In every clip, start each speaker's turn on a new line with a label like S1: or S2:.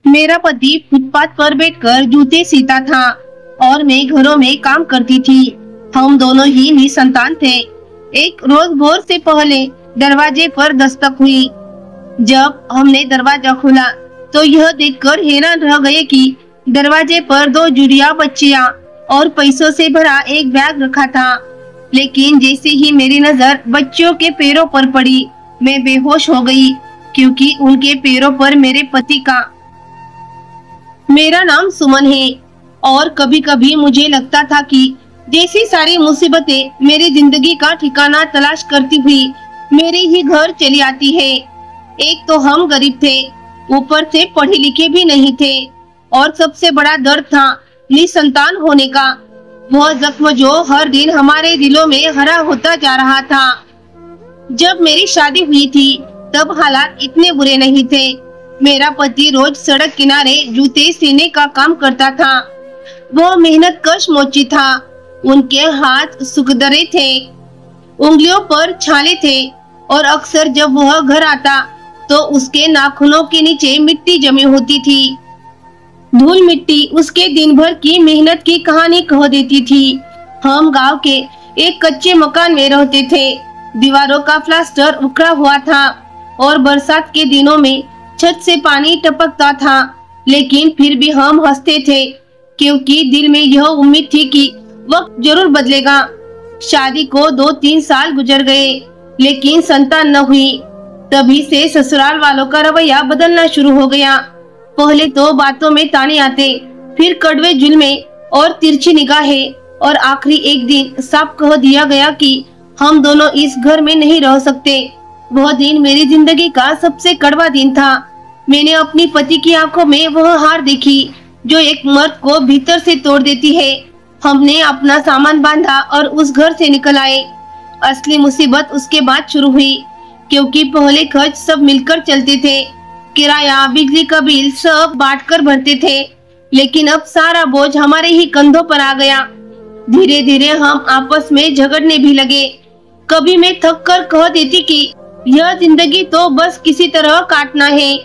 S1: मेरा पति फुटपाथ पर बैठकर जूते सीता था और मैं घरों में काम करती थी। हम दोनों ही निसंतान थे। एक रोज भोर से पहले दरवाजे पर दस्तक हुई। जब हमने दरवाजा खोला तो यह देखकर हैरान रह गए कि दरवाजे पर दो जुड़िया बच्चियां और पैसों से भरा एक बैग रखा था। लेकिन जैसे ही मेरी नजर बच्चियों के पैरों पर पड़ी, मैं बेहोश हो गई, क्योंकि उनके पैरों पर मेरे पति का। मेरा नाम सुमन है और कभी कभी मुझे लगता था कि जैसी सारी मुसीबतें मेरी जिंदगी का ठिकाना तलाश करती हुई मेरे ही घर चली आती है। एक तो हम गरीब थे, ऊपर से पढ़े लिखे भी नहीं थे, और सबसे बड़ा दर्द था निसंतान होने का। वह जख्म जो हर दिन हमारे दिलों में हरा होता जा रहा था। जब मेरी शादी हुई थी तब हालात इतने बुरे नहीं थे। मेरा पति रोज सड़क किनारे जूते सीने का काम करता था। वह मेहनत कश मोची था। उनके हाथ सुखदरे थे, उंगलियों पर छाले थे, और अक्सर जब वह घर आता तो उसके नाखूनों के नीचे मिट्टी जमी होती थी। धूल मिट्टी उसके दिन भर की मेहनत की कहानी कह देती थी। हम गांव के एक कच्चे मकान में रहते थे। दीवारों का प्लास्टर उखड़ा हुआ था और बरसात के दिनों में छत से पानी टपकता था। लेकिन फिर भी हम हंसते थे, क्योंकि दिल में यह उम्मीद थी कि वक्त जरूर बदलेगा। शादी को 2-3 साल गुजर गए, लेकिन संतान न हुई। तभी से ससुराल वालों का रवैया बदलना शुरू हो गया। पहले तो बातों में ताने आते, फिर कड़वे जुल्मे और तिरछी निगाहें, और आखिरी एक दिन साफ कह दिया गया कि हम दोनों इस घर में नहीं रह सकते। वह दिन मेरी जिंदगी का सबसे कड़वा दिन था। मैंने अपनी पति की आंखों में वह हार देखी जो एक मर्द को भीतर से तोड़ देती है। हमने अपना सामान बांधा और उस घर से निकल आए। असली मुसीबत उसके बाद शुरू हुई, क्योंकि पहले खर्च सब मिलकर चलते थे। किराया, बिजली का बिल सब बांटकर भरते थे, लेकिन अब सारा बोझ हमारे ही कंधों पर आ गया। धीरे धीरे हम आपस में झगड़ने भी लगे। कभी मैं थक कर कह देती कि यह जिंदगी तो बस किसी तरह काटना है,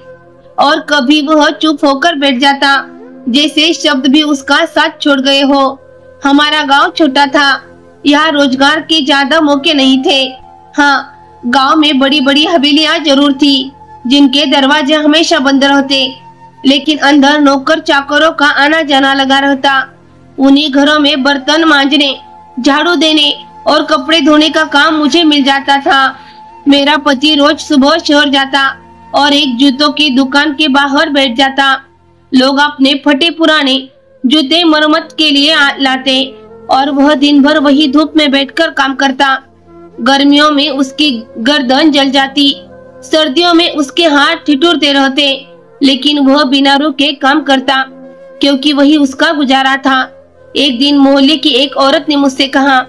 S1: और कभी वह चुप होकर बैठ जाता, जैसे शब्द भी उसका साथ छोड़ गए हो। हमारा गांव छोटा था, यहाँ रोजगार के ज्यादा मौके नहीं थे। हाँ, गांव में बड़ी बड़ी हवेलियां जरूर थी, जिनके दरवाजे हमेशा बंद रहते, लेकिन अंदर नौकर चाकरों का आना जाना लगा रहता। उन्हीं घरों में बर्तन मांजने, झाड़ू देने और कपड़े धोने का काम मुझे मिल जाता था। मेरा पति रोज सुबह शहर जाता और एक जूतों की दुकान के बाहर बैठ जाता। लोग अपने फटे पुराने जूते मरम्मत के लिए लाते, और वह दिन भर वही धूप में बैठकर काम करता। गर्मियों में उसकी गर्दन जल जाती, सर्दियों में उसके हाथ ठिठुरते रहते, लेकिन वह बिना रुके काम करता, क्योंकि वही उसका गुजारा था। एक दिन मोहल्ले की एक औरत ने मुझसे कहा,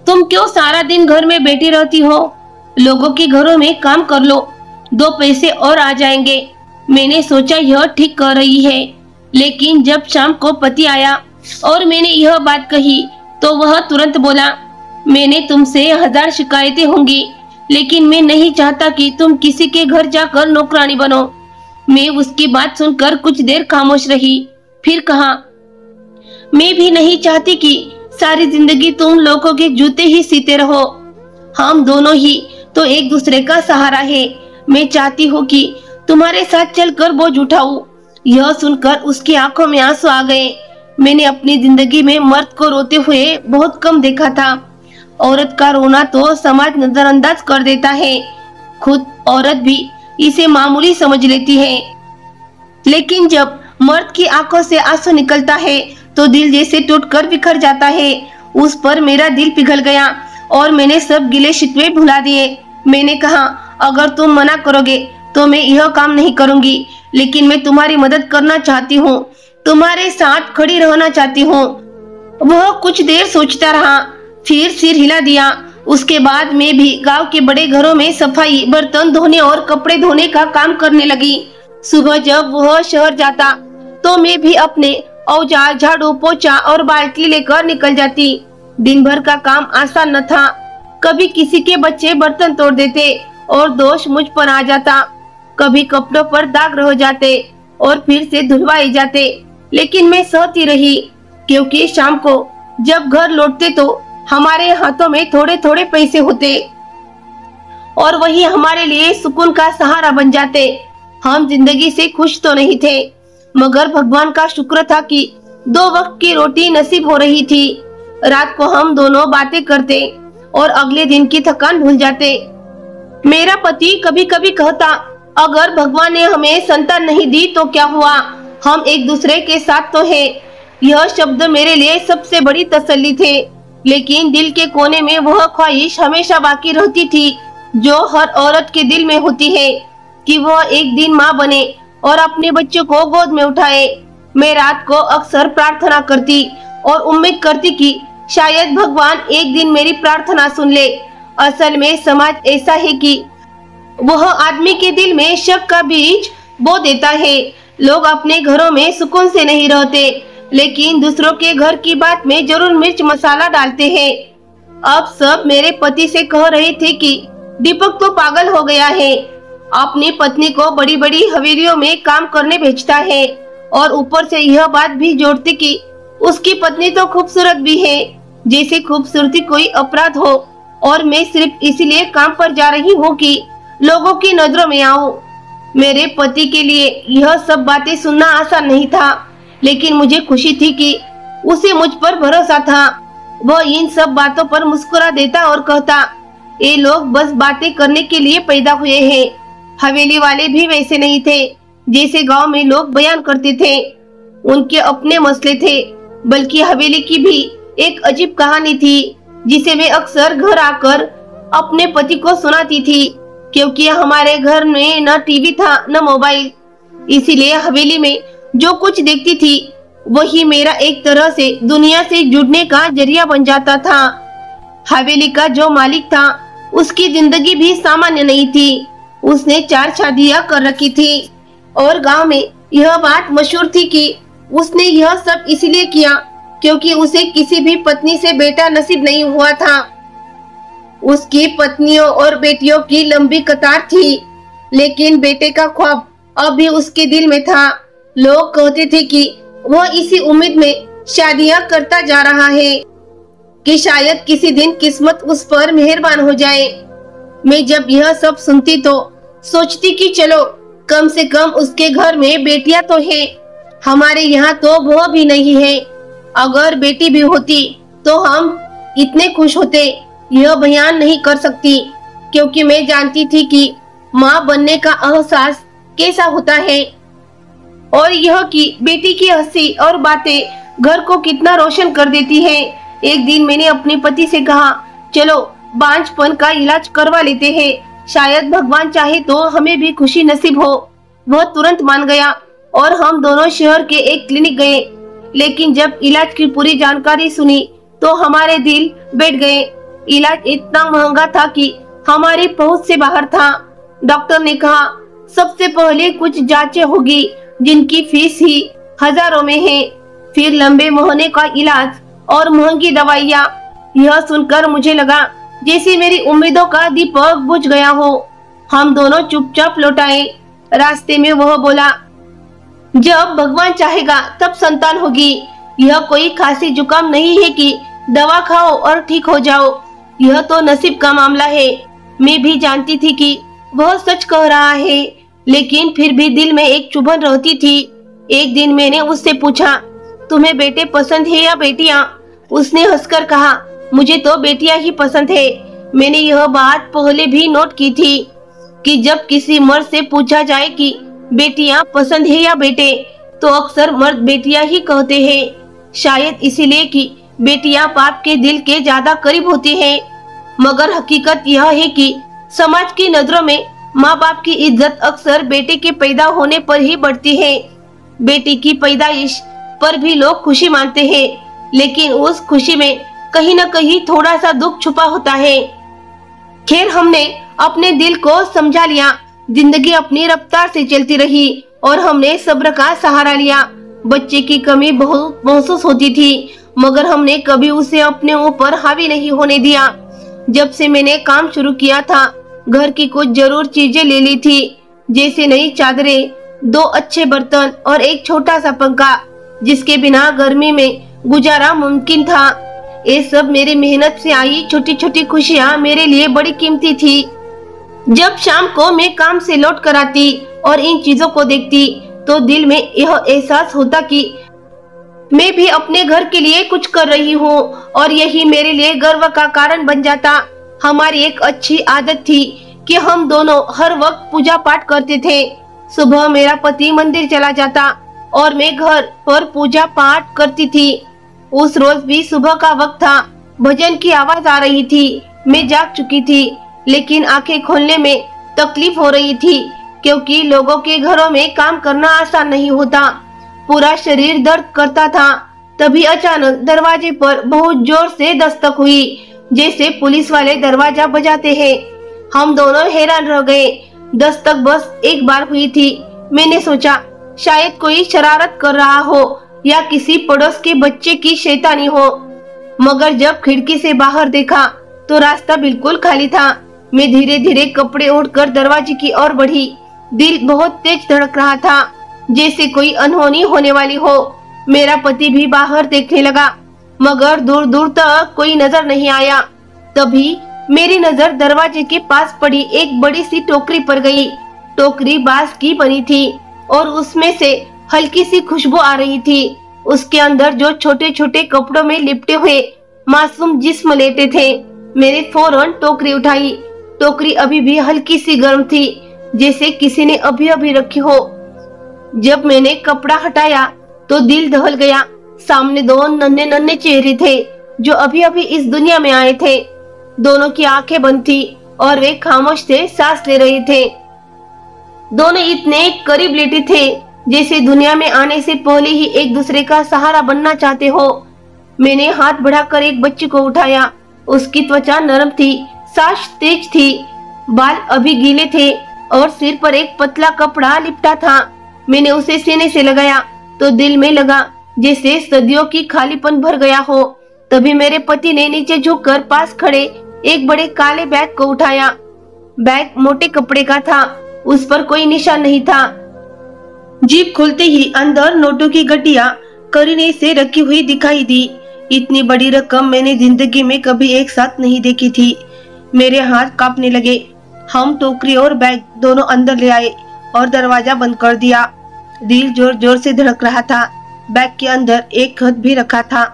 S1: तुम क्यों सारा दिन घर में बैठी रहती हो? लोगों के घरों में काम कर लो, 2 पैसे और आ जाएंगे। मैंने सोचा यह ठीक कर रही है, लेकिन जब शाम को पति आया और मैंने यह बात कही तो वह तुरंत बोला, मैंने तुमसे 1000 शिकायतें होंगी, लेकिन मैं नहीं चाहता कि तुम किसी के घर जाकर नौकरानी बनो। मैं उसकी बात सुनकर कुछ देर खामोश रही, फिर कहा, मैं भी नहीं चाहती कि सारी जिंदगी तुम लोगों के जूते ही सीते रहो। हम दोनों ही तो एक दूसरे का सहारा है। मैं चाहती हूँ कि तुम्हारे साथ चलकर बोझ उठाऊं। यह सुनकर उसकी आंखों में आंसू आ गए। मैंने अपनी जिंदगी में मर्द को रोते हुए बहुत कम देखा था। औरत का रोना तो समाज नजरअंदाज कर देता है, खुद औरत भी इसे मामूली समझ लेती है, लेकिन जब मर्द की आंखों से आंसू निकलता है तो दिल जैसे टूटकर बिखर जाता है। उस पर मेरा दिल पिघल गया और मैंने सब गिले शिकवे भुला दिए। मैंने कहा, अगर तुम मना करोगे तो मैं यह काम नहीं करूंगी, लेकिन मैं तुम्हारी मदद करना चाहती हूँ, तुम्हारे साथ खड़ी रहना चाहती हूँ। वह कुछ देर सोचता रहा, फिर सिर हिला दिया। उसके बाद मैं भी गांव के बड़े घरों में सफाई, बर्तन धोने और कपड़े धोने का काम करने लगी। सुबह जब वह शहर जाता तो मैं भी अपने औजार, झाड़ू, पोछा और बाल्टी लेकर निकल जाती। दिन भर का काम आसान न था। कभी किसी के बच्चे बर्तन तोड़ देते और दोष मुझ पर आ जाता, कभी कपड़ों पर दाग रह जाते और फिर से धुलवाए जाते, लेकिन मैं सहती रही क्योंकि शाम को जब घर लौटते तो हमारे हाथों में थोड़े थोड़े पैसे होते और वही हमारे लिए सुकून का सहारा बन जाते। हम जिंदगी से खुश तो नहीं थे, मगर भगवान का शुक्र था कि 2 वक्त की रोटी नसीब हो रही थी। रात को हम दोनों बातें करते और अगले दिन की थकान भूल जाते। मेरा पति कभी कभी कहता, अगर भगवान ने हमें संतान नहीं दी तो क्या हुआ, हम एक दूसरे के साथ तो हैं। यह शब्द मेरे लिए सबसे बड़ी तसल्ली थे, लेकिन दिल के कोने में वह ख्वाहिश हमेशा बाकी रहती थी जो हर औरत के दिल में होती है कि वह एक दिन माँ बने और अपने बच्चों को गोद में उठाए। मैं रात को अक्सर प्रार्थना करती और उम्मीद करती कि शायद भगवान एक दिन मेरी प्रार्थना सुन ले। असल में समाज ऐसा है कि वह आदमी के दिल में शक का बीज बो देता है। लोग अपने घरों में सुकून से नहीं रहते, लेकिन दूसरों के घर की बात में जरूर मिर्च मसाला डालते हैं। अब सब मेरे पति से कह रहे थे कि दीपक तो पागल हो गया है, अपनी पत्नी को बड़ी बड़ी हवेलियों में काम करने भेजता है और ऊपर से यह बात भी जोड़ते कि उसकी पत्नी तो खूबसूरत भी है, जैसे खूबसूरती कोई अपराध हो और मैं सिर्फ इसलिए काम पर जा रही हूँ कि लोगों की नजरों में आऊं। मेरे पति के लिए यह सब बातें सुनना आसान नहीं था, लेकिन मुझे खुशी थी कि उसे मुझ पर भरोसा था। वह इन सब बातों पर मुस्कुरा देता और कहता, ये लोग बस बातें करने के लिए पैदा हुए हैं। हवेली वाले भी वैसे नहीं थे जैसे गांव में लोग बयान करते थे। उनके अपने मसले थे, बल्कि हवेली की भी एक अजीब कहानी थी जिसे मैं अक्सर घर आकर अपने पति को सुनाती थी, क्योंकि हमारे घर में न टीवी था न मोबाइल। इसीलिए हवेली में जो कुछ देखती थी वही मेरा एक तरह से दुनिया से जुड़ने का जरिया बन जाता था। हवेली का जो मालिक था उसकी जिंदगी भी सामान्य नहीं थी। उसने 4 शादियां कर रखी थी और गांव में यह बात मशहूर थी कि उसने यह सब इसलिए किया क्योंकि उसे किसी भी पत्नी से बेटा नसीब नहीं हुआ था। उसकी पत्नियों और बेटियों की लंबी कतार थी, लेकिन बेटे का ख्वाब अब भी उसके दिल में था। लोग कहते थे कि वह इसी उम्मीद में शादियां करता जा रहा है कि शायद किसी दिन किस्मत उस पर मेहरबान हो जाए। मैं जब यह सब सुनती तो सोचती कि चलो कम से कम उसके घर में बेटियां तो हैं, हमारे यहाँ तो वह भी नहीं है। अगर बेटी भी होती तो हम इतने खुश होते, यह बयान नहीं कर सकती, क्योंकि मैं जानती थी कि माँ बनने का एहसास कैसा होता है और यह कि बेटी की हंसी और बातें घर को कितना रोशन कर देती है। एक दिन मैंने अपने पति से कहा, चलो बांझपन का इलाज करवा लेते हैं, शायद भगवान चाहे तो हमें भी खुशी नसीब हो। वह तुरंत मान गया और हम दोनों शहर के एक क्लिनिक गए, लेकिन जब इलाज की पूरी जानकारी सुनी तो हमारे दिल बैठ गए। इलाज इतना महंगा था कि हमारी पहुंच से बाहर था। डॉक्टर ने कहा, सबसे पहले कुछ जांचें होगी जिनकी फीस ही हजारों में है, फिर लंबे महीने का इलाज और महंगी दवाइयाँ। यह सुनकर मुझे लगा जैसे मेरी उम्मीदों का दीपक बुझ गया हो। हम दोनों चुपचाप लौट आए। रास्ते में वह बोला, जब भगवान चाहेगा तब संतान होगी। यह कोई खांसी जुकाम नहीं है कि दवा खाओ और ठीक हो जाओ, यह तो नसीब का मामला है। मैं भी जानती थी कि वह सच कह रहा है, लेकिन फिर भी दिल में एक चुभन रहती थी। एक दिन मैंने उससे पूछा, तुम्हें बेटे पसंद है या बेटियां? उसने हंसकर कहा, मुझे तो बेटियां ही पसंद है। मैंने यह बात पहले भी नोट की थी कि जब किसी मर्द से पूछा जाए कि बेटियां पसंद है या बेटे, तो अक्सर मर्द बेटियां ही कहते हैं। शायद इसीलिए कि बेटियां बाप के दिल के ज्यादा करीब होती हैं। मगर हकीकत यह है कि समाज की नजरों में माँ बाप की इज्जत अक्सर बेटे के पैदा होने पर ही बढ़ती है। बेटी की पैदाइश पर भी लोग खुशी मानते हैं, लेकिन उस खुशी में कहीं न कहीं थोड़ा सा दुख छुपा होता है। खैर, हमने अपने दिल को समझा लिया। जिंदगी अपनी रफ्तार से चलती रही और हमने सब्र का सहारा लिया। बच्चे की कमी बहुत महसूस होती थी, मगर हमने कभी उसे अपने ऊपर हावी नहीं होने दिया। जब से मैंने काम शुरू किया था, घर की कुछ जरूर चीजें ले ली थी, जैसे नई चादरें, दो अच्छे बर्तन और एक छोटा सा पंखा, जिसके बिना गर्मी में गुजारा मुमकिन था। ये सब मेरी मेहनत से आई छोटी छोटी खुशियाँ मेरे लिए बड़ी कीमती थी। जब शाम को मैं काम से लौट कर आती और इन चीजों को देखती तो दिल में यह एहसास होता कि मैं भी अपने घर के लिए कुछ कर रही हूँ और यही मेरे लिए गर्व का कारण बन जाता। हमारी एक अच्छी आदत थी कि हम दोनों हर वक्त पूजा पाठ करते थे। सुबह मेरा पति मंदिर चला जाता और मैं घर पर पूजा पाठ करती थी। उस रोज भी सुबह का वक्त था। भजन की आवाज आ रही थी। मैं जाग चुकी थी, लेकिन आंखें खोलने में तकलीफ हो रही थी, क्योंकि लोगों के घरों में काम करना आसान नहीं होता। पूरा शरीर दर्द करता था। तभी अचानक दरवाजे पर बहुत जोर से दस्तक हुई, जैसे पुलिस वाले दरवाजा बजाते हैं। हम दोनों हैरान रह गए। दस्तक बस एक बार हुई थी। मैंने सोचा शायद कोई शरारत कर रहा हो या किसी पड़ोस के बच्चे की शैतानी हो, मगर जब खिड़की से बाहर देखा तो रास्ता बिल्कुल खाली था। मैं धीरे धीरे कपड़े ओढ़कर दरवाजे की ओर बढ़ी। दिल बहुत तेज धड़क रहा था, जैसे कोई अनहोनी होने वाली हो। मेरा पति भी बाहर देखने लगा, मगर दूर दूर तक कोई नजर नहीं आया। तभी मेरी नजर दरवाजे के पास पड़ी एक बड़ी सी टोकरी पर गई। टोकरी बांस की बनी थी और उसमें से हल्की सी खुशबू आ रही थी। उसके अंदर जो छोटे छोटे कपड़ों में लिपटे हुए मासूम जिस्म लेटे थे। मैंने फौरन टोकरी उठाई। टोकरी अभी भी हल्की सी गर्म थी, जैसे किसी ने अभी अभी रखी हो। जब मैंने कपड़ा हटाया तो दिल दहल गया। सामने दो नन्हे नन्हे चेहरे थे जो अभी अभी इस दुनिया में आए थे। दोनों की आंखें बंद थी और वे खामोश से सांस ले रहे थे। दोनों इतने करीब लेटे थे जैसे दुनिया में आने से पहले ही एक दूसरे का सहारा बनना चाहते हो। मैंने हाथ बढ़ाकर एक बच्चे को उठाया। उसकी त्वचा नरम थी, सांस तेज थी, बाल अभी गीले थे और सिर पर एक पतला कपड़ा लिपटा था। मैंने उसे सीने से लगाया तो दिल में लगा जैसे सदियों की खालीपन भर गया हो। तभी मेरे पति ने नीचे झुककर पास खड़े एक बड़े काले बैग को उठाया। बैग मोटे कपड़े का था, उस पर कोई निशान नहीं था। जीप खुलते ही अंदर नोटों की गड्डियां करीने से रखी हुई दिखाई दी। इतनी बड़ी रकम मैंने जिंदगी में कभी एक साथ नहीं देखी थी। मेरे हाथ कांपने लगे। हम टोकरी और बैग दोनों अंदर ले आए और दरवाजा बंद कर दिया। दिल जोर जोर से धड़क रहा था। बैग के अंदर एक खत भी रखा था।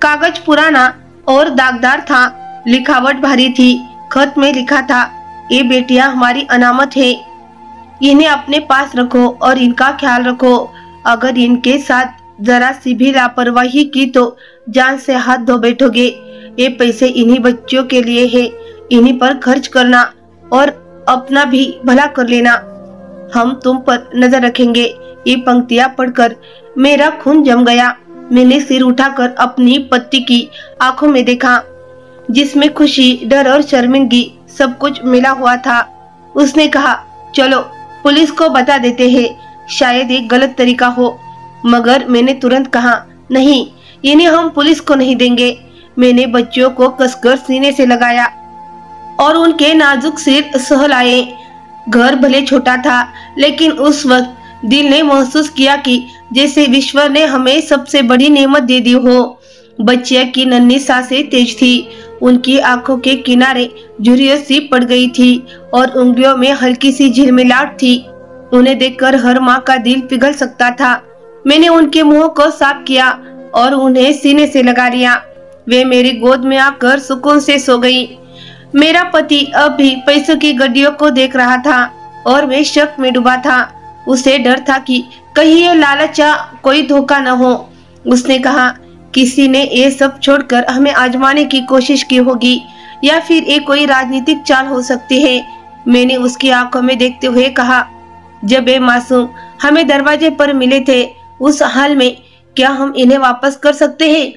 S1: कागज पुराना और दागदार था, लिखावट भारी थी। खत में लिखा था, ये बेटियां हमारी अनामत है, इन्हें अपने पास रखो और इनका ख्याल रखो। अगर इनके साथ जरा सी भी लापरवाही की तो जान से हाथ धो बैठोगे। ये पैसे इन्हीं बच्चों के लिए है, इन्हीं पर खर्च करना और अपना भी भला कर लेना। हम तुम पर नजर रखेंगे। ये पंक्तियां पढ़कर मेरा खून जम गया। मैंने सिर उठाकर अपनी पति की आंखों में देखा, जिसमें खुशी, डर और शर्मिंदगी सब कुछ मिला हुआ था। उसने कहा, चलो पुलिस को बता देते हैं, शायद एक गलत तरीका हो। मगर मैंने तुरंत कहा, नहीं, इन्हें हम पुलिस को नहीं देंगे। मैंने बच्चों को कसकर सीने से लगाया और उनके नाजुक सिर सहलाए। घर भले छोटा था, लेकिन उस वक्त दिल ने महसूस किया कि जैसे ईश्वर ने हमें सबसे बड़ी नेमत दे दी हो। बच्चिया की नन्ही सांसें तेज थी। उनकी आंखों के किनारे झुर्रियों सी पड़ गई थी और उंगलियों में हल्की सी झिलमिलाहट थी। उन्हें देखकर हर माँ का दिल पिघल सकता था। मैंने उनके मुंह को साफ किया और उन्हें सीने से लगा लिया। वे मेरी गोद में आकर सुकून से सो गई। मेरा पति अब भी पैसों की गड्डियों को देख रहा था और वे शक में डूबा था। उसे डर था कि कहीं ये लालचा कोई धोखा न हो। उसने कहा, किसी ने ये सब छोड़कर हमें आजमाने की कोशिश की होगी या फिर ये कोई राजनीतिक चाल हो सकती है। मैंने उसकी आंखों में देखते हुए कहा, जब ये मासूम हमें दरवाजे पर मिले थे, उस हाल में क्या हम इन्हें वापस कर सकते हैं?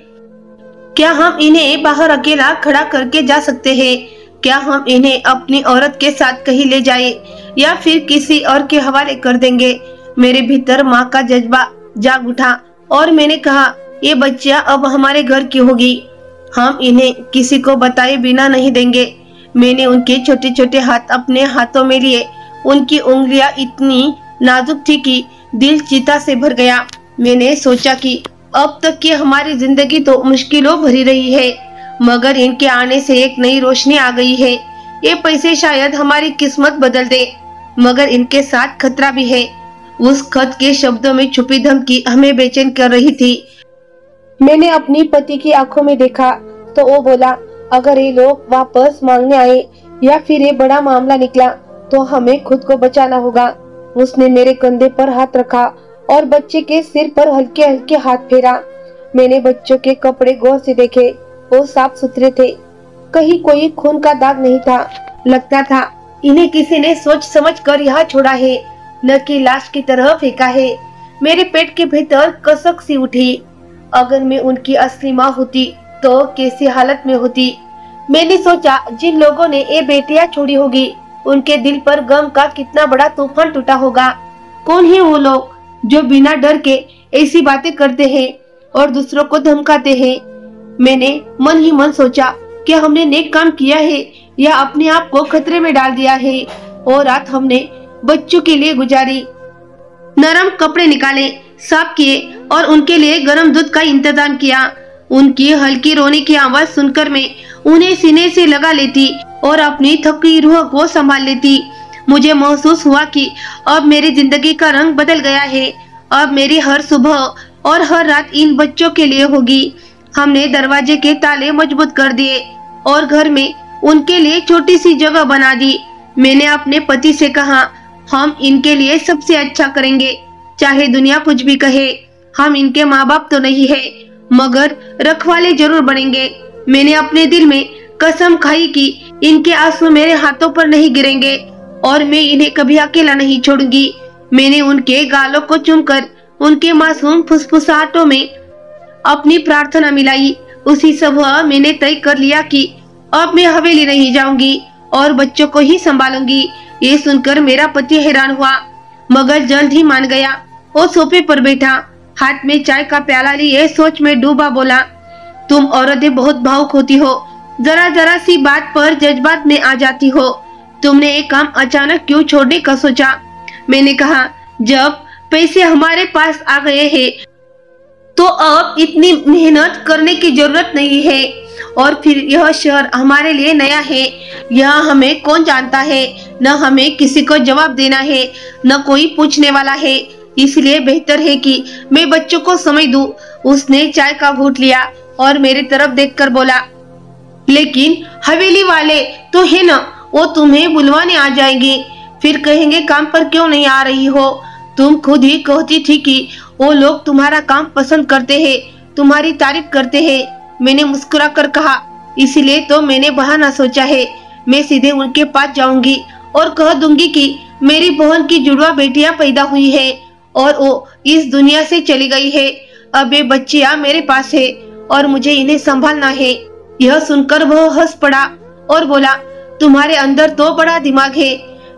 S1: क्या हम इन्हें बाहर अकेला खड़ा करके जा सकते हैं? क्या हम इन्हें अपनी औरत के साथ कहीं ले जाए या फिर किसी और के हवाले कर देंगे? मेरे भीतर माँ का जज्बा जाग उठा और मैंने कहा, ये बच्चियां अब हमारे घर की होगी। हम इन्हें किसी को बताए बिना नहीं देंगे। मैंने उनके छोटे छोटे हाथ अपने हाथों में लिए। उनकी उंगलियां इतनी नाजुक थी कि दिल चिता से भर गया। मैंने सोचा कि अब तक की हमारी जिंदगी तो मुश्किलों भरी रही है, मगर इनके आने से एक नई रोशनी आ गई है। ये पैसे शायद हमारी किस्मत बदल दे, मगर इनके साथ खतरा भी है। उस खत के शब्दों में छुपी धमकी हमें बेचैन कर रही थी। मैंने अपनी पति की आंखों में देखा तो वो बोला, अगर ये लोग वापस मांगने आए या फिर ये बड़ा मामला निकला तो हमें खुद को बचाना होगा। उसने मेरे कंधे पर हाथ रखा और बच्चे के सिर पर हल्के हल्के हाथ फेरा। मैंने बच्चों के कपड़े गौर से देखे, वो साफ सुथरे थे, कहीं कोई खून का दाग नहीं था। लगता था इन्हें किसी ने सोच समझ कर यहाँ छोड़ा है, न कि लाश की तरह फेंका है। मेरे पेट के भीतर कसक सी उठी। अगर मैं उनकी असली माँ होती तो कैसी हालत में होती। मैंने सोचा जिन लोगों ने ये बेटियां छोड़ी होगी उनके दिल पर गम का कितना बड़ा तूफान टूटा होगा। कौन है वो लोग जो बिना डर के ऐसी बातें करते हैं और दूसरों को धमकाते हैं। मैंने मन ही मन सोचा कि हमने नेक काम किया है या अपने आप को खतरे में डाल दिया है। और रात हमने बच्चों के लिए गुजारी। नरम कपड़े निकाले, साफ किए और उनके लिए गर्म दूध का इंतजाम किया। उनकी हल्की रोने की आवाज सुनकर मैं उन्हें सीने से लगा लेती और अपनी थकी रूह को संभाल लेती। मुझे महसूस हुआ कि अब मेरी जिंदगी का रंग बदल गया है। अब मेरी हर सुबह और हर रात इन बच्चों के लिए होगी। हमने दरवाजे के ताले मजबूत कर दिए और घर में उनके लिए छोटी सी जगह बना दी। मैंने अपने पति से कहा, हम इनके लिए सबसे अच्छा करेंगे, चाहे दुनिया कुछ भी कहे। हम इनके माँ बाप तो नहीं है, मगर रखवाले जरूर बनेंगे। मैंने अपने दिल में कसम खाई कि इनके आंसू मेरे हाथों पर नहीं गिरेंगे और मैं इन्हें कभी अकेला नहीं छोड़ूंगी। मैंने उनके गालों को चूमकर उनके मासूम फुसफुसाहटों में अपनी प्रार्थना मिलाई। उसी सुबह मैंने तय कर लिया कि अब मैं हवेली नहीं जाऊंगी और बच्चों को ही संभालूंगी। ये सुनकर मेरा पति हैरान हुआ, मगर जल्द ही मान गया। वो सोफे पर बैठा, हाथ में चाय का प्याला लिए सोच में डूबा, बोला, तुम औरतें बहुत भावुक होती हो, जरा जरा सी बात पर जज्बात में आ जाती हो। तुमने एक काम अचानक क्यों छोड़ने का सोचा? मैंने कहा, जब पैसे हमारे पास आ गए हैं तो अब इतनी मेहनत करने की जरूरत नहीं है। और फिर यह शहर हमारे लिए नया है, यहाँ हमें कौन जानता है, न हमें किसी को जवाब देना है, न कोई पूछने वाला है। इसलिए बेहतर है कि मैं बच्चों को समय दूं। उसने चाय का घूंट लिया और मेरी तरफ देखकर बोला, लेकिन हवेली वाले तो है ना, वो तुम्हें बुलवाने आ जाएंगे, फिर कहेंगे काम पर क्यों नहीं आ रही हो। तुम खुद ही कहती थी कि वो लोग तुम्हारा काम पसंद करते हैं, तुम्हारी तारीफ करते हैं। मैंने मुस्कुरा कर कहा, इसीलिए तो मैंने बहाना सोचा है। मैं सीधे उनके पास जाऊंगी और कह दूंगी कि मेरी बहन की जुड़वा बेटियां पैदा हुई है और वो इस दुनिया से चली गई है। अब ये बच्चियां मेरे पास है और मुझे इन्हें संभालना है। यह सुनकर वह हंस पड़ा और बोला, तुम्हारे अंदर तो बड़ा दिमाग है।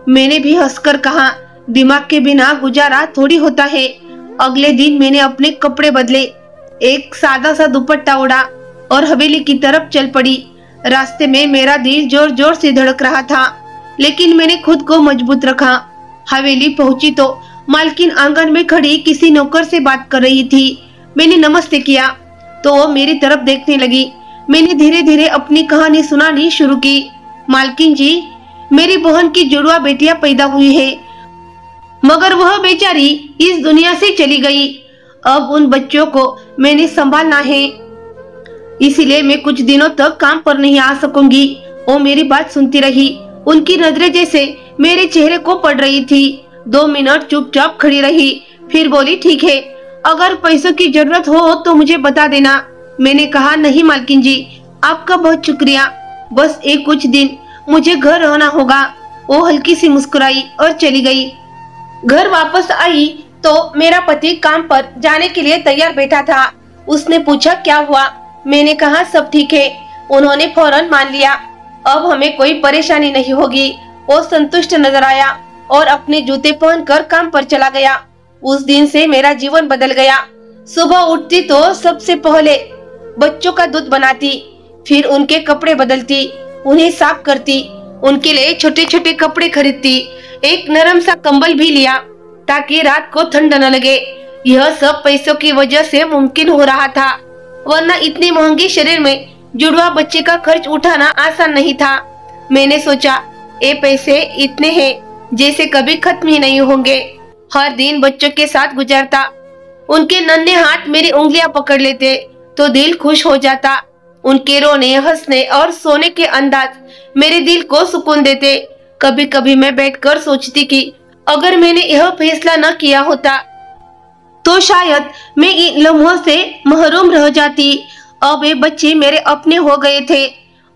S1: मैंने भी हंसकर कहा, दिमाग के बिना गुजारा थोड़ी होता है। अगले दिन मैंने अपने कपड़े बदले, एक सादा सा दुपट्टा ओढ़ा और हवेली की तरफ चल पड़ी। रास्ते में मेरा दिल जोर जोर से धड़क रहा था, लेकिन मैंने खुद को मजबूत रखा। हवेली पहुंची तो मालकिन आंगन में खड़ी किसी नौकर से बात कर रही थी। मैंने नमस्ते किया तो वो मेरी तरफ देखने लगी। मैंने धीरे धीरे अपनी कहानी सुनानी शुरू की। मालकिन जी, मेरी बहन की जुड़वा बेटियां पैदा हुई है, मगर वह बेचारी इस दुनिया से चली गई। अब उन बच्चों को मैंने संभालना है, इसीलिए मैं कुछ दिनों तक काम पर नहीं आ सकूंगी। वो मेरी बात सुनती रही, उनकी नजरें जैसे मेरे चेहरे को पड़ रही थी। 2 मिनट चुपचाप खड़ी रही, फिर बोली, ठीक है, अगर पैसों की जरूरत हो तो मुझे बता देना। मैंने कहा, नहीं मालकिन जी, आपका बहुत शुक्रिया, बस एक कुछ दिन मुझे घर रहना होगा। वो हल्की सी मुस्कुराई और चली गई। घर वापस आई तो मेरा पति काम पर जाने के लिए तैयार बैठा था। उसने पूछा, क्या हुआ? मैंने कहा, सब ठीक है। उन्होंने फौरन मान लिया, अब हमें कोई परेशानी नहीं होगी। वो संतुष्ट नजर आया और अपने जूते पहनकर काम पर चला गया। उस दिन से मेरा जीवन बदल गया। सुबह उठती तो सबसे पहले बच्चों का दूध बनाती, फिर उनके कपड़े बदलती, उन्हें साफ करती, उनके लिए छोटे छोटे कपड़े खरीदती, एक नरम सा कंबल भी लिया। ताकि रात को ठंड न लगे। यह सब पैसों की वजह से मुमकिन हो रहा था, वरना इतनी महंगी शरीर में जुड़वा बच्चे का खर्च उठाना आसान नहीं था। मैंने सोचा, ये पैसे इतने हैं जैसे कभी खत्म ही नहीं होंगे। हर दिन बच्चों के साथ गुजारता, उनके नन्हे हाथ मेरी उंगलियां पकड़ लेते तो दिल खुश हो जाता। उनके रोने, हंसने और सोने के अंदाज मेरे दिल को सुकून देते। कभी कभी मैं बैठकर सोचती कि अगर मैंने यह फैसला न किया होता तो शायद मैं इन लम्हों से महरूम रह जाती। अब ये बच्चे मेरे अपने हो गए थे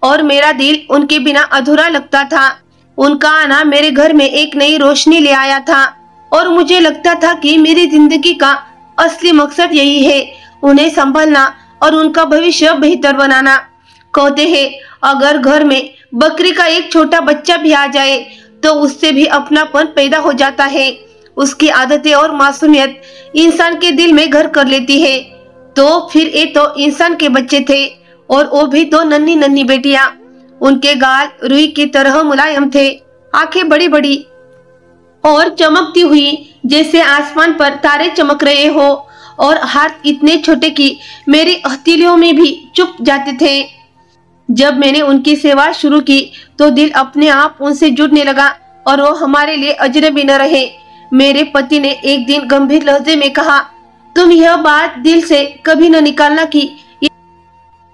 S1: और मेरा दिल उनके बिना अधूरा लगता था। उनका आना मेरे घर में एक नई रोशनी ले आया था और मुझे लगता था कि मेरी जिंदगी का असली मकसद यही है, उन्हें संभालना और उनका भविष्य बेहतर बनाना। कहते हैं अगर घर में बकरी का एक छोटा बच्चा भी आ जाए तो उससे भी अपनापन पैदा हो जाता है। उसकी आदतें और मासूमियत इंसान के दिल में घर कर लेती है। तो फिर ये तो इंसान के बच्चे थे और वो भी दो नन्ही नन्ही बेटियां। उनके गाल रुई की तरह मुलायम थे, आंखें बड़ी बड़ी और चमकती हुई जैसे आसमान पर तारे चमक रहे हो, और हाथ इतने छोटे कि मेरी हथेलियों में भी चुप जाते थे। जब मैंने उनकी सेवा शुरू की तो दिल अपने आप उनसे जुड़ने लगा और वो हमारे लिए अजनबी न रहे। मेरे पति ने एक दिन गंभीर लहजे में कहा, तुम यह बात दिल से कभी न निकालना कि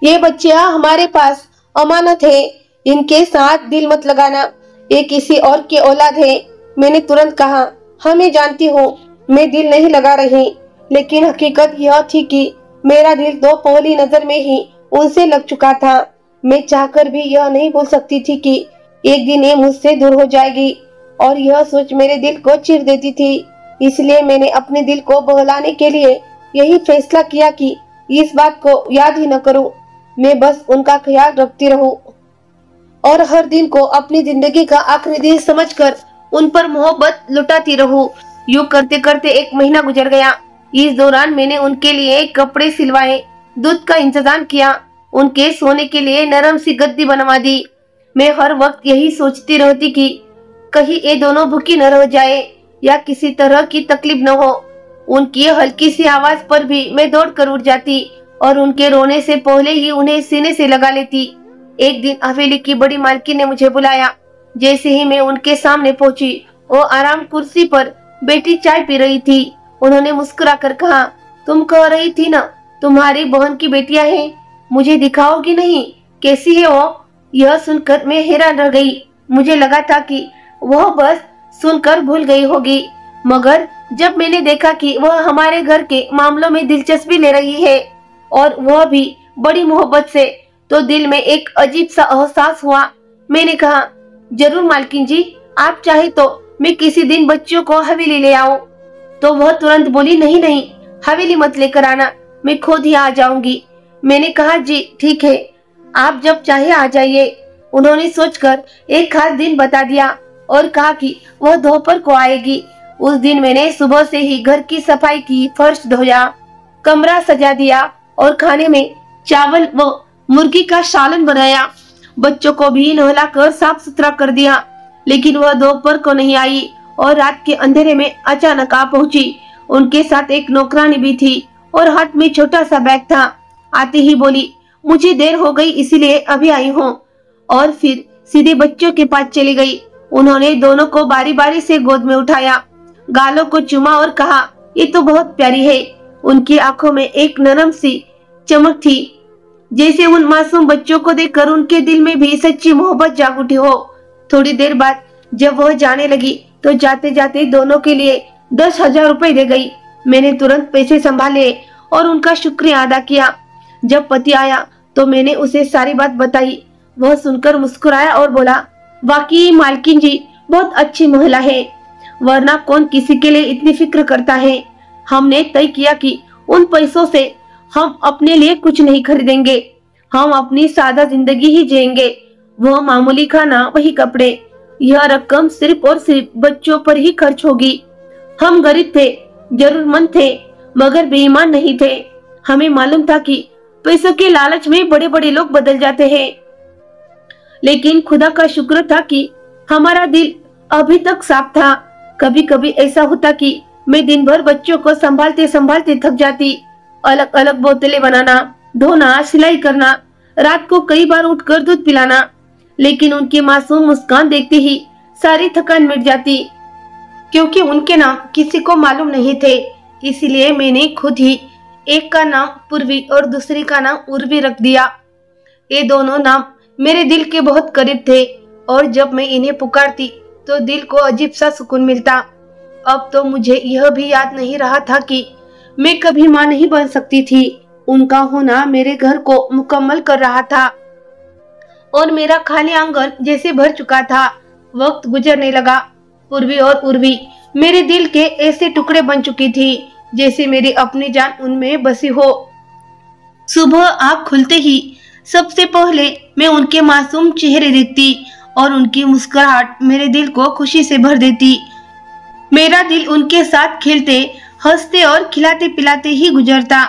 S1: ये बच्चियां हमारे पास अमानत है, इनके साथ दिल मत लगाना, ये किसी और की औलाद है। मैंने तुरंत कहा, हाँ मैं जानती हूँ मैं दिल नहीं लगा रही, लेकिन हकीकत यह थी कि मेरा दिल तो पहली नजर में ही उनसे लग चुका था। मैं चाहकर भी यह नहीं बोल सकती थी कि एक दिन ये मुझसे दूर हो जाएगी, और यह सोच मेरे दिल को चीर देती थी। इसलिए मैंने अपने दिल को बहलाने के लिए यही फैसला किया कि इस बात को याद ही न करूं, मैं बस उनका ख्याल रखती रहूं और हर दिन को अपनी जिंदगी का आखिरी दिन समझकर उन पर मोहब्बत लुटाती रहूं। यूं करते करते एक महीना गुजर गया। इस दौरान मैंने उनके लिए कपड़े सिलवाए, दूध का इंतजाम किया, उनके सोने के लिए नरम सी गद्दी बनवा दी। मैं हर वक्त यही सोचती रहती कि कहीं ये दोनों भूखी न रह जाए या किसी तरह की तकलीफ न हो। उनकी हल्की सी आवाज पर भी मैं दौड़ कर उठ जाती और उनके रोने से पहले ही उन्हें सीने से लगा लेती। एक दिन हवेली की बड़ी मालकिन ने मुझे बुलाया। जैसे ही मैं उनके सामने पहुंची, वो आराम कुर्सी पर बैठी चाय पी रही थी। उन्होंने मुस्कुरा कर कहा, तुम कह रही थी ना तुम्हारी बहन की बेटियां हैं, मुझे दिखाओगी नहीं, कैसी है वो? यह सुनकर मैं हैरान रह गई। मुझे लगा था कि वह बस सुनकर भूल गई होगी, मगर जब मैंने देखा कि वह हमारे घर के मामलों में दिलचस्पी ले रही है और वह भी बड़ी मोहब्बत से, तो दिल में एक अजीब सा एहसास हुआ। मैंने कहा, जरूर मालकिन जी, आप चाहे तो मैं किसी दिन बच्चों को हवेली ले आऊं। तो वह तुरंत बोली, नहीं नहीं, हवेली मत लेकर आना, मैं खुद ही आ जाऊंगी। मैंने कहा, जी ठीक है, आप जब चाहे आ जाइए। उन्होंने सोचकर एक खास दिन बता दिया और कहा कि वह दोपहर को आएगी। उस दिन मैंने सुबह से ही घर की सफाई की, फर्श धोया, कमरा सजा दिया और खाने में चावल व मुर्गी का सालन बनाया। बच्चों को भी नहलाकर साफ सुथरा कर दिया, लेकिन वह दोपहर को नहीं आई और रात के अंधेरे में अचानक आ पहुंची। उनके साथ एक नौकरानी भी थी और हाथ में छोटा सा बैग था। आते ही बोली, मुझे देर हो गई इसीलिए अभी आई हूँ, और फिर सीधे बच्चों के पास चली गई। उन्होंने दोनों को बारी बारी से गोद में उठाया, गालों को चूमा और कहा, ये तो बहुत प्यारी है। उनकी आंखों में एक नरम सी चमक थी, जैसे उन मासूम बच्चों को देखकर उनके दिल में भी सच्ची मोहब्बत जाग उठी हो। थोड़ी देर बाद जब वह जाने लगी तो जाते जाते दोनों के लिए 10,000 रुपए दे गई। मैंने तुरंत पैसे संभाले और उनका शुक्रिया अदा किया। जब पति आया तो मैंने उसे सारी बात बताई। वह सुनकर मुस्कुराया और बोला, वाकई मालकिन जी बहुत अच्छी महिला है, वरना कौन किसी के लिए इतनी फिक्र करता है। हमने तय किया कि उन पैसों से हम अपने लिए कुछ नहीं खरीदेंगे, हम अपनी सादा जिंदगी ही जिएंगे। वह मामूली खाना, वही कपड़े, यह रकम सिर्फ और सिर्फ बच्चों पर ही खर्च होगी। हम गरीब थे, जरूरतमंद थे, मगर बेईमान नहीं थे। हमें मालूम था कि पैसों के लालच में बड़े बड़े लोग बदल जाते हैं, लेकिन खुदा का शुक्र था कि हमारा दिल अभी तक साफ था। कभी कभी ऐसा होता कि मैं दिन भर बच्चों को संभालते संभालते थक जाती। अलग अलग बोतलें बनाना, धोना, सिलाई करना, रात को कई बार उठकर दूध पिलाना, लेकिन उनकी मासूम मुस्कान देखते ही सारी थकान मिट जाती। क्योंकि उनके नाम किसी को मालूम नहीं थे, इसलिए मैंने खुद ही एक का नाम पूर्वी और दूसरी का नाम उर्वी रख दिया। ये दोनों नाम मेरे दिल के बहुत करीब थे और जब मैं इन्हें पुकारती तो दिल को अजीब सा सुकून मिलता। अब तो मुझे यह भी याद नहीं रहा था कि मैं कभी मां नहीं बन सकती थी। उनका होना मेरे घर को मुकम्मल कर रहा था और मेरा खाली आंगन जैसे भर चुका था। वक्त गुजरने लगा। पूर्वी और उर्वी मेरे दिल के ऐसे टुकड़े बन चुकी थी जैसे मेरी अपनी जान उनमें बसी हो। सुबह आँख खुलते ही सबसे पहले मैं उनके मासूम चेहरे देखती और उनकी मुस्कुराहट मेरे दिल को खुशी से भर देती। मेरा दिल उनके साथ खेलते, हंसते और खिलाते पिलाते ही गुजरता।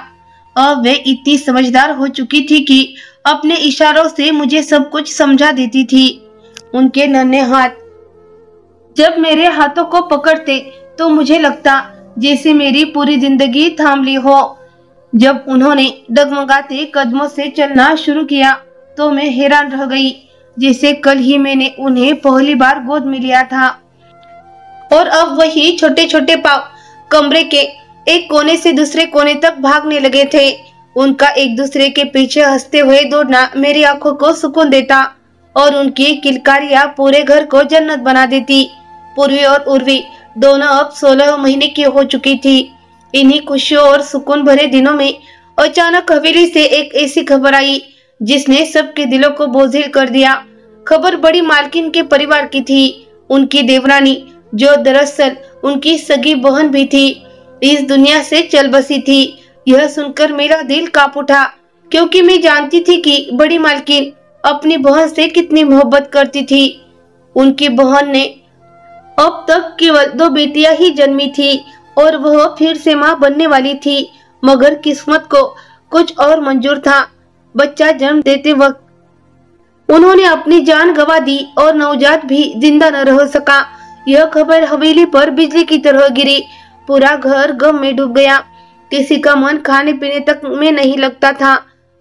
S1: अब वे इतनी समझदार हो चुकी थी कि अपने इशारों से मुझे सब कुछ समझा देती थी। उनके नन्हे हाथ जब मेरे हाथों को पकड़ते तो मुझे लगता जैसे मेरी पूरी जिंदगी थाम ली हो। जब उन्होंने डगमगाते कदमों से चलना शुरू किया तो मैं हैरान रह गई, जैसे कल ही मैंने उन्हें पहली बार गोद में लिया था। और अब वही छोटे छोटे पाँव कमरे के एक कोने से दूसरे कोने तक भागने लगे थे। उनका एक दूसरे के पीछे हंसते हुए दौड़ना मेरी आंखों को सुकून देता और उनकी किलकारियां पूरे घर को जन्नत बना देती। पूर्वी और उर्वी दोनों अब 16 महीने की हो चुकी थी। इन्हीं खुशियों और सुकून भरे दिनों में अचानक हवेली से एक ऐसी खबर आई जिसने सबके दिलों को बोझिल कर दिया। खबर बड़ी मालकिन के परिवार की थी। उनकी देवरानी, जो दरअसल उनकी सगी बहन भी थी, इस दुनिया से चल बसी थी। यह सुनकर मेरा दिल कांप उठा, क्योंकि मैं जानती थी कि बड़ी मालकिन अपनी बहन से कितनी मोहब्बत करती थी। उनकी बहन ने अब तक केवल 2 बेटियां ही जन्मी थी और वह फिर से मां बनने वाली थी, मगर किस्मत को कुछ और मंजूर था। बच्चा जन्म देते वक्त उन्होंने अपनी जान गंवा दी और नवजात भी जिंदा न रह सका। यह खबर हवेली पर बिजली की तरह गिरी। पूरा घर गम में डूब गया। किसी का मन खाने पीने तक में नहीं लगता था।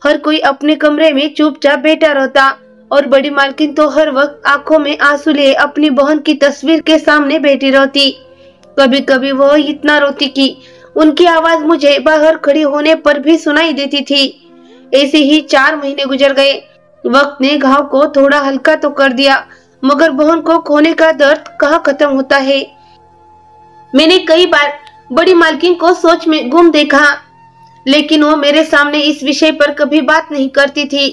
S1: हर कोई अपने कमरे में चुपचाप बैठा रहता और बड़ी मालकिन तो हर वक्त आंखों में आंसू लिए अपनी बहन की तस्वीर के सामने बैठी रहती। कभी कभी वह इतना रोती कि उनकी आवाज मुझे बाहर खड़ी होने पर भी सुनाई देती थी। ऐसे ही 4 महीने गुजर गए। वक्त ने घाव को थोड़ा हल्का तो कर दिया, मगर बहन को खोने का दर्द कहाँ खत्म होता है। मैंने कई बार बड़ी मालकिन को सोच में गुम देखा, लेकिन वो मेरे सामने इस विषय पर कभी बात नहीं करती थी।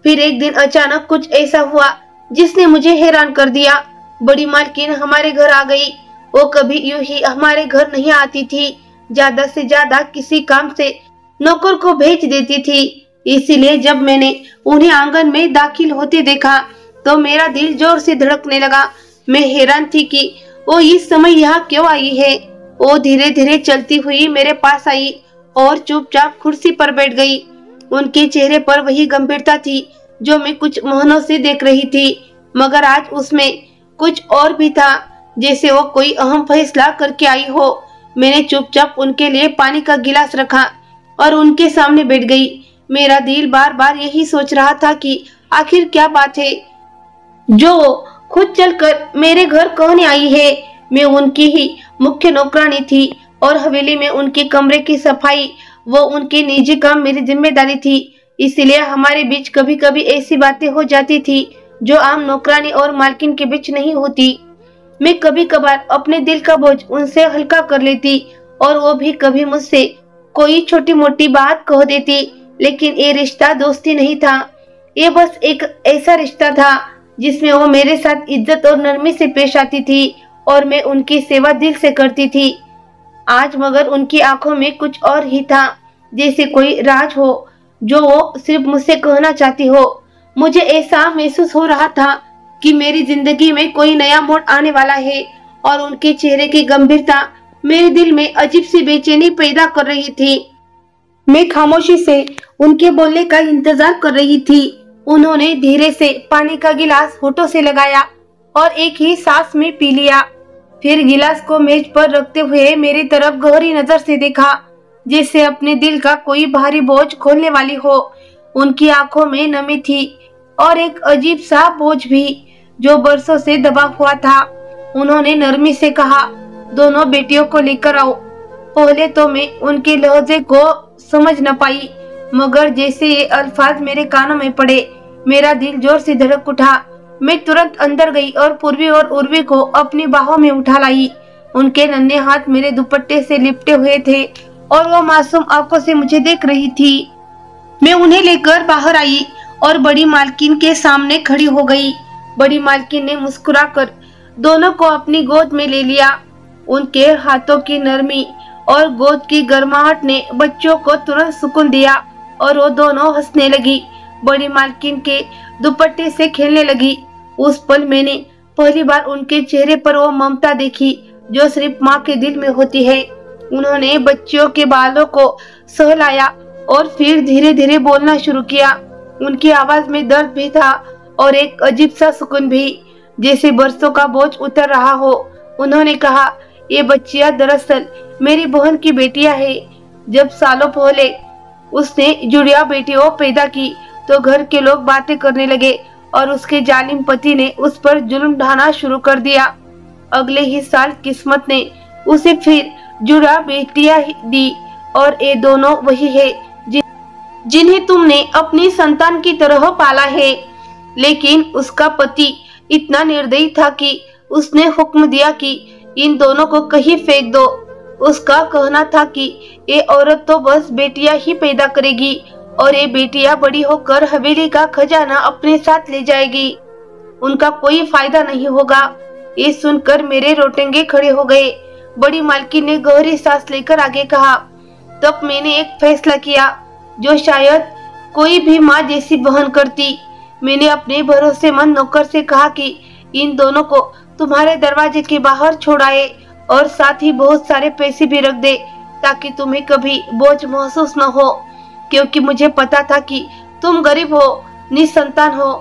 S1: फिर एक दिन अचानक कुछ ऐसा हुआ जिसने मुझे हैरान कर दिया। बड़ी मालकिन हमारे घर आ गई। वो कभी यूं ही हमारे घर नहीं आती थी। ज्यादा से ज्यादा किसी काम से नौकर को भेज देती थी। इसीलिए जब मैंने उन्हें आंगन में दाखिल होते देखा तो मेरा दिल जोर से धड़कने लगा। मैं हैरान थी कि वो इस समय यहाँ क्यों आई है। वो धीरे धीरे चलती हुई मेरे पास आई और चुपचाप कुर्सी पर बैठ गई। उनके चेहरे पर वही गंभीरता थी जो मैं कुछ महीनों से देख रही थी, मगर आज उसमें कुछ और भी था, जैसे वो कोई अहम फैसला करके आई हो। मैंने चुपचाप उनके लिए पानी का गिलास रखा और उनके सामने बैठ गई। मेरा दिल बार बार यही सोच रहा था कि आखिर क्या बात है जो खुद चलकर मेरे घर कहने आई है। मैं उनकी ही मुख्य नौकरानी थी और हवेली में उनके कमरे की सफाई वो उनके निजी काम मेरी जिम्मेदारी थी। इसलिए हमारे बीच कभी कभी ऐसी बातें हो जाती थी जो आम नौकरानी और मालकिन के बीच नहीं होती। मैं कभी कभार अपने दिल का बोझ उनसे हल्का कर लेती और वो भी कभी मुझसे कोई छोटी मोटी बात कह देती, लेकिन ये रिश्ता दोस्ती नहीं था। ये बस एक ऐसा रिश्ता था जिसमें वो मेरे साथ इज्जत और नरमी से पेश आती थी और मैं उनकी सेवा दिल से करती थी। आज मगर उनकी आंखों में कुछ और ही था, जैसे कोई राज हो जो वो सिर्फ मुझसे कहना चाहती हो। मुझे ऐसा महसूस हो रहा था कि मेरी जिंदगी में कोई नया मोड़ आने वाला है और उनके चेहरे की गंभीरता मेरे दिल में अजीब सी बेचैनी पैदा कर रही थी। मैं खामोशी से उनके बोलने का इंतजार कर रही थी। उन्होंने धीरे से पानी का गिलास होठों से लगाया और एक ही सांस में पी लिया।
S2: फिर गिलास को मेज पर रखते हुए मेरी तरफ गहरी नजर से देखा, जैसे अपने दिल का कोई भारी बोझ खोलने वाली हो। उनकी आंखों में नमी थी और एक अजीब सा बोझ भी जो बरसों से दबा हुआ था। उन्होंने नरमी से कहा, दोनों बेटियों को लेकर आओ। पहले तो मैं उनके लहजे को समझ न पाई, मगर जैसे ये अल्फाज मेरे कानों में पड़े, मेरा दिल जोर से धड़क उठा। मैं तुरंत अंदर गई और पूर्वी और उर्वी को अपनी बाहों में उठा लाई। उनके नन्हे हाथ मेरे दुपट्टे से लिपटे हुए थे और वो मासूम आंखों से मुझे देख रही थी। मैं उन्हें लेकर बाहर आई और बड़ी मालकिन के सामने खड़ी हो गई। बड़ी मालकिन ने मुस्कुराकर दोनों को अपनी गोद में ले लिया। उनके हाथों की नरमी और गोद की गर्माहट ने बच्चों को तुरंत सुकून दिया और वो दोनों हंसने लगी। बड़ी मालकिन के दुपट्टे से खेलने लगी। उस पल मैंने पहली बार उनके चेहरे पर वो ममता देखी जो सिर्फ माँ के दिल में होती है। उन्होंने बच्चियों के बालों को सहलाया और फिर धीरे धीरे बोलना शुरू किया। उनकी आवाज में दर्द भी था और एक अजीब सा सुकून भी, जैसे बरसों का बोझ उतर रहा हो। उन्होंने कहा, ये बच्चियां दरअसल मेरी बहन की बेटियां हैं। जब सालों पहले उसने जुड़िया बेटियों पैदा की तो घर के लोग बातें करने लगे और उसके जालिम पति ने उस पर जुल्म ढाना शुरू कर दिया। अगले ही साल किस्मत ने उसे फिर जुड़ा बेटियां दी और ये दोनों वही है जिन्हें तुमने अपनी संतान की तरह पाला है। लेकिन उसका पति इतना निर्दयी था कि उसने हुक्म दिया कि इन दोनों को कहीं फेंक दो। उसका कहना था कि ये औरत तो बस बेटियां ही पैदा करेगी और ये बेटियां बड़ी होकर हवेली का खजाना अपने साथ ले जाएगी। उनका कोई फायदा नहीं होगा। ये सुनकर मेरे रोटेंगे खड़े हो गए। बड़ी मालकिन ने गहरी सांस लेकर आगे कहा, तब मैंने एक फैसला किया जो शायद कोई भी माँ जैसी बहन करती। मैंने अपने भरोसेमंद नौकर से कहा कि इन दोनों को तुम्हारे दरवाजे के बाहर छोड़ाए और साथ ही बहुत सारे पैसे भी रख दे ताकि तुम्हें कभी बोझ महसूस न हो, क्योंकि मुझे पता था कि तुम गरीब हो, निसंतान हो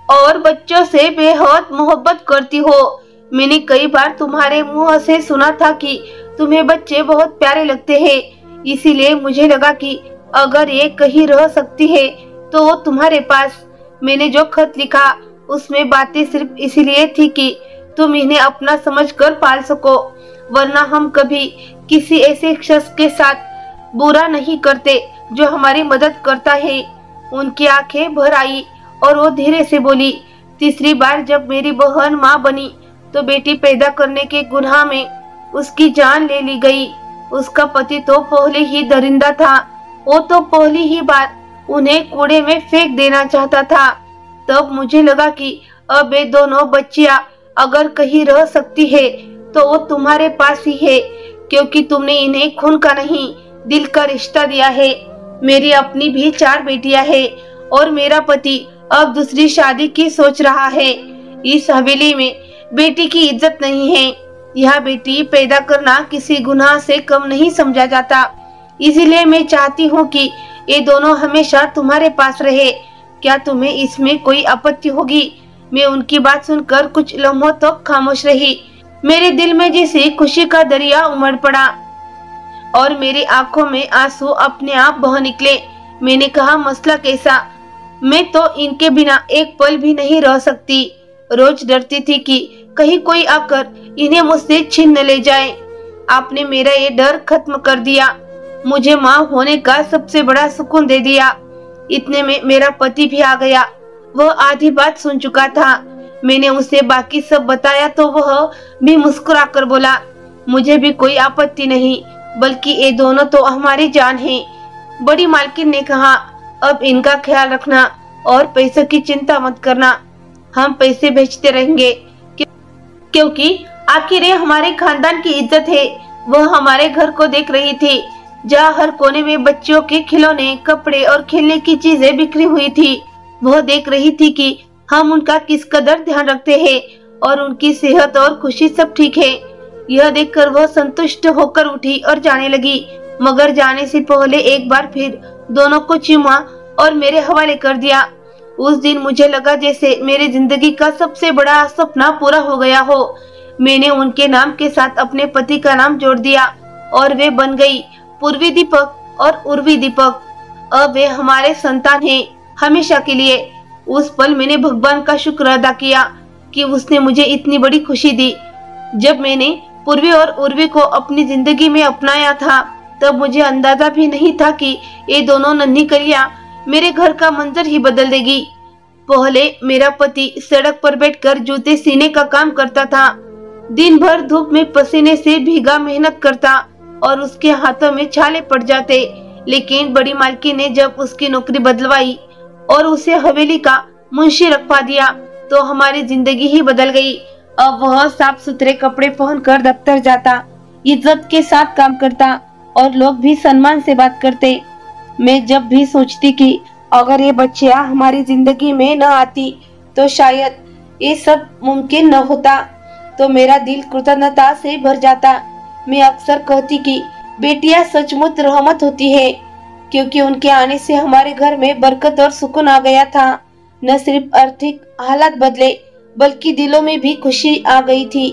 S2: और बच्चों से बेहद मोहब्बत करती हो। मैंने कई बार तुम्हारे मुंह से सुना था कि तुम्हें बच्चे बहुत प्यारे लगते हैं, इसीलिए मुझे लगा कि अगर ये कहीं रह सकती है तो वो तुम्हारे पास। मैंने जो खत लिखा उसमें बातें सिर्फ इसीलिए थी कि तुम इन्हें अपना समझकर पाल सको, वरना हम कभी किसी ऐसे शख्स के साथ बुरा नहीं करते जो हमारी मदद करता है। उनकी आंखें भर आई और वो धीरे से बोली, तीसरी बार जब मेरी बहन माँ बनी तो बेटी पैदा करने के गुनाह में उसकी जान ले ली गई। उसका पति तो पहले ही दरिंदा था, वो तो पहली ही बार उन्हें कूड़े में फेंक देना चाहता था। तब मुझे लगा कि अब ये दोनों बच्चियां अगर कहीं रह सकती है तो वो तुम्हारे पास ही है, क्योंकि तुमने इन्हें खून का नहीं दिल का रिश्ता दिया है। मेरी अपनी भी 4 बेटियां हैं और मेरा पति अब दूसरी शादी की सोच रहा है। इस हवेली में बेटी की इज्जत नहीं है। यह बेटी पैदा करना किसी गुनाह से कम नहीं समझा जाता। इसीलिए मैं चाहती हूँ कि ये दोनों हमेशा तुम्हारे पास रहे। क्या तुम्हें इसमें कोई आपत्ति होगी? मैं उनकी बात सुनकर कुछ लम्हों तक तो खामोश रही। मेरे दिल में जैसे खुशी का दरिया उमड़ पड़ा और मेरी आंखों में आंसू अपने आप बह निकले। मैंने कहा, मसला कैसा? मैं तो इनके बिना एक पल भी नहीं रह सकती। रोज डरती थी कि कहीं कोई आकर इन्हें मुझसे छीन न ले जाए। आपने मेरा ये डर खत्म कर दिया, मुझे माँ होने का सबसे बड़ा सुकून दे दिया। इतने में मेरा पति भी आ गया। वह आधी बात सुन चुका था। मैंने उसे बाकी सब बताया तो वह भी मुस्कुराकर बोला, मुझे भी कोई आपत्ति नहीं, बल्कि ये दोनों तो हमारी जान हैं। बड़ी मालकिन ने कहा, अब इनका ख्याल रखना और पैसों की चिंता मत करना। हम पैसे भेजते रहेंगे, क्योंकि आखिर ये हमारे खानदान की इज्जत है। वह हमारे घर को देख रही थी, जहाँ हर कोने में बच्चों के खिलौने, कपड़े और खेलने की चीजें बिखरी हुई थी। वह देख रही थी कि हम उनका किस कदर ध्यान रखते हैं और उनकी सेहत और खुशी सब ठीक है। यह देखकर वह संतुष्ट होकर उठी और जाने लगी, मगर जाने से पहले एक बार फिर दोनों को चूमा और मेरे हवाले कर दिया। उस दिन मुझे लगा जैसे मेरी जिंदगी का सबसे बड़ा सपना पूरा हो गया हो। मैंने उनके नाम के साथ अपने पति का नाम जोड़ दिया और वे बन गई पूर्वी दीपक और उर्वी दीपक। अब वे हमारे संतान हैं हमेशा के लिए। उस पल मैंने भगवान का शुक्र अदा किया कि उसने मुझे इतनी बड़ी खुशी दी। जब मैंने पूर्वी और उर्वी को अपनी जिंदगी में अपनाया था तब मुझे अंदाजा भी नहीं था कि ये दोनों नन्ही कलियां मेरे घर का मंजर ही बदल देगी। पहले मेरा पति सड़क पर बैठकर जूते सीने का काम करता था। दिन भर धूप में पसीने से भीगा मेहनत करता और उसके हाथों में छाले पड़ जाते। लेकिन बड़ी मालकिन ने जब उसकी नौकरी बदलवाई और उसे हवेली का मुंशी रखवा दिया तो हमारी जिंदगी ही बदल गई। अब वह साफ सुथरे कपड़े पहनकर दफ्तर जाता, इज्जत के साथ काम करता और लोग भी सम्मान से बात करते। मैं जब भी सोचती कि अगर ये बच्चियां हमारी जिंदगी में न आती तो शायद ये सब मुमकिन न होता, तो मेरा दिल कृतज्ञता से भर जाता। मैं अक्सर कहती कि बेटियां सचमुच रहमत होती है, क्योंकि उनके आने से हमारे घर में बरकत और सुकून आ गया था। न सिर्फ आर्थिक हालात बदले बल्कि दिलों में भी खुशी आ गई थी।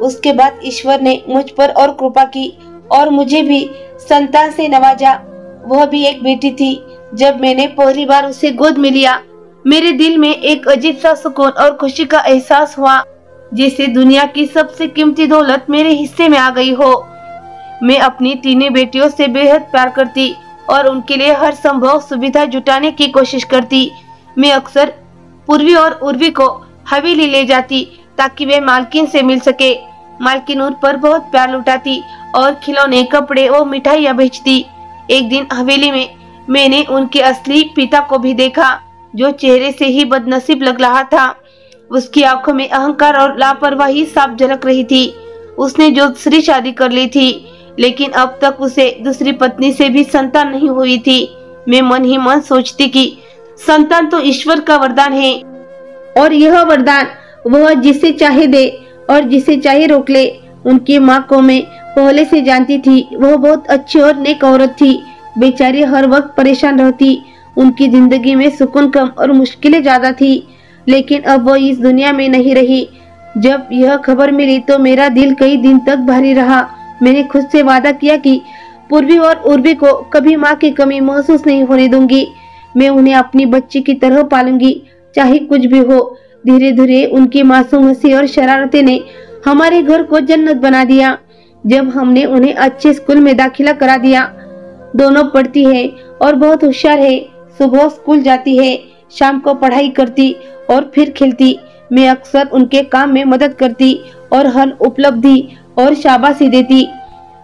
S2: उसके बाद ईश्वर ने मुझ पर और कृपा की और मुझे भी संतान से नवाजा, वह भी एक बेटी थी। जब मैंने पहली बार उसे गोद में लिया मेरे दिल में एक अजीब सा सुकून और खुशी का एहसास हुआ, जैसे दुनिया की सबसे कीमती दौलत मेरे हिस्से में आ गई हो। मैं अपनी तीनों बेटियों से बेहद प्यार करती और उनके लिए हर संभव सुविधा जुटाने की कोशिश करती। मैं अक्सर पूर्वी और उर्वी को हवेली ले जाती ताकि वे मालकिन से मिल सके। मालकिन उन पर बहुत प्यार लुटाती और खिलौने, कपड़े और मिठाइयाँ बेचती। एक दिन हवेली में मैंने उनके असली पिता को भी देखा, जो चेहरे से ही बदनसीब लग रहा था। उसकी आंखों में अहंकार और लापरवाही साफ झलक रही थी। उसने जो दूसरी शादी कर ली थी, लेकिन अब तक उसे दूसरी पत्नी से भी संतान नहीं हुई थी। मैं मन ही मन सोचती कि संतान तो ईश्वर का वरदान है और यह वरदान वह जिसे चाहे दे और जिसे चाहे रोक ले। उनकी माँ को मैं पहले से जानती थी, वह बहुत अच्छी और नेक औरत थी। बेचारी हर वक्त परेशान रहती, उनकी जिंदगी में सुकून कम और मुश्किलें ज्यादा थी। लेकिन अब वो इस दुनिया में नहीं रही। जब यह खबर मिली तो मेरा दिल कई दिन तक भारी रहा। मैंने खुद से वादा किया कि पूर्वी और उर्वी को कभी माँ की कमी महसूस नहीं होने दूंगी। मैं उन्हें अपनी बच्ची की तरह पालूंगी, चाहे कुछ भी हो। धीरे धीरे उनकी मासूम हंसी और शरारतें ने हमारे घर को जन्नत बना दिया। जब हमने उन्हें अच्छे स्कूल में दाखिला करा दिया, दोनों पढ़ती है और बहुत होशियार है। सुबह स्कूल जाती है, शाम को पढ़ाई करती और फिर खेलती। मैं अक्सर उनके काम में मदद करती और हर उपलब्धि और शाबाशी देती।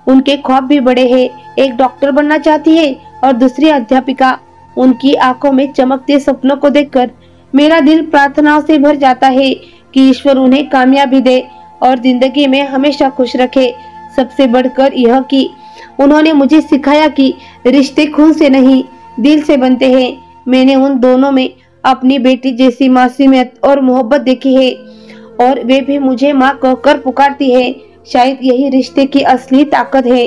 S2: उनके ख्वाब भी बड़े हैं, एक डॉक्टर बनना चाहती है और दूसरी अध्यापिका। उनकी आंखों में चमकते सपनों को देखकर मेरा दिल प्रार्थनाओं से भर जाता है कि ईश्वर उन्हें कामयाबी दे और जिंदगी में हमेशा खुश रखे। सबसे बढ़कर यह कि उन्होंने मुझे सिखाया कि रिश्ते खून से नहीं दिल से बनते हैं। मैंने उन दोनों में अपनी बेटी जैसी मासूमियत और मोहब्बत देखी है और वे भी मुझे माँ कहकर पुकारती है। शायद यही रिश्ते की असली ताकत है।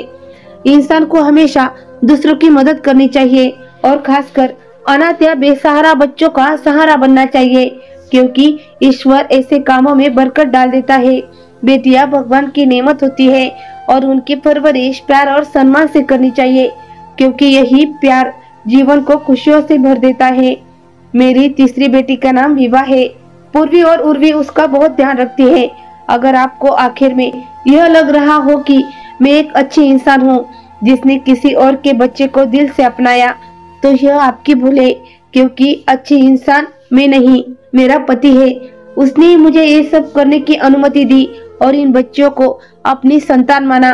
S2: इंसान को हमेशा दूसरों की मदद करनी चाहिए और खासकर अनाथ या बेसहारा बच्चों का सहारा बनना चाहिए, क्योंकि ईश्वर ऐसे कामों में बरकत डाल देता है। बेटियां भगवान की नेमत होती है और उनकी परवरिश प्यार और सम्मान से करनी चाहिए, क्योंकि यही प्यार जीवन को खुशियों से भर देता है। मेरी तीसरी बेटी का नाम विवाह है। पूर्वी और उर्वी उसका बहुत ध्यान रखती है। अगर आपको आखिर में यह लग रहा हो कि मैं एक अच्छी इंसान हूँ जिसने किसी और के बच्चे को दिल से अपनाया, तो यह आपकी भूल है, क्योंकि अच्छी इंसान मैं नहीं, मेरा पति है। उसने ही मुझे ये सब करने की अनुमति दी और इन बच्चों को अपनी संतान माना।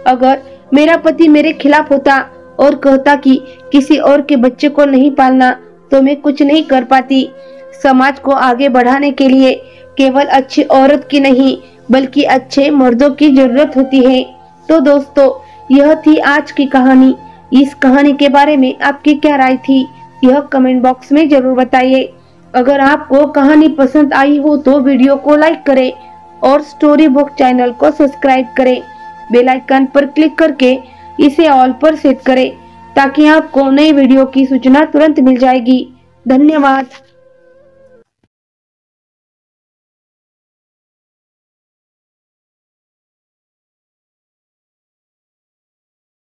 S2: अगर मेरा पति मेरे खिलाफ होता और कहता कि किसी और के बच्चे को नहीं पालना, तो मैं कुछ नहीं कर पाती। समाज को आगे बढ़ाने के लिए केवल अच्छी औरत की नहीं बल्कि अच्छे मर्दों की जरूरत होती है। तो दोस्तों, यह थी आज की कहानी। इस कहानी के बारे में आपकी क्या राय थी, यह कमेंट बॉक्स में जरूर बताइए। अगर आपको कहानी पसंद आई हो तो वीडियो को लाइक करें और स्टोरी बुक चैनल को सब्सक्राइब करें। बेल आइकन पर क्लिक करके इसे ऑल पर सेट करें ताकि आपको नई वीडियो की सूचना तुरंत मिल जाएगी। धन्यवाद।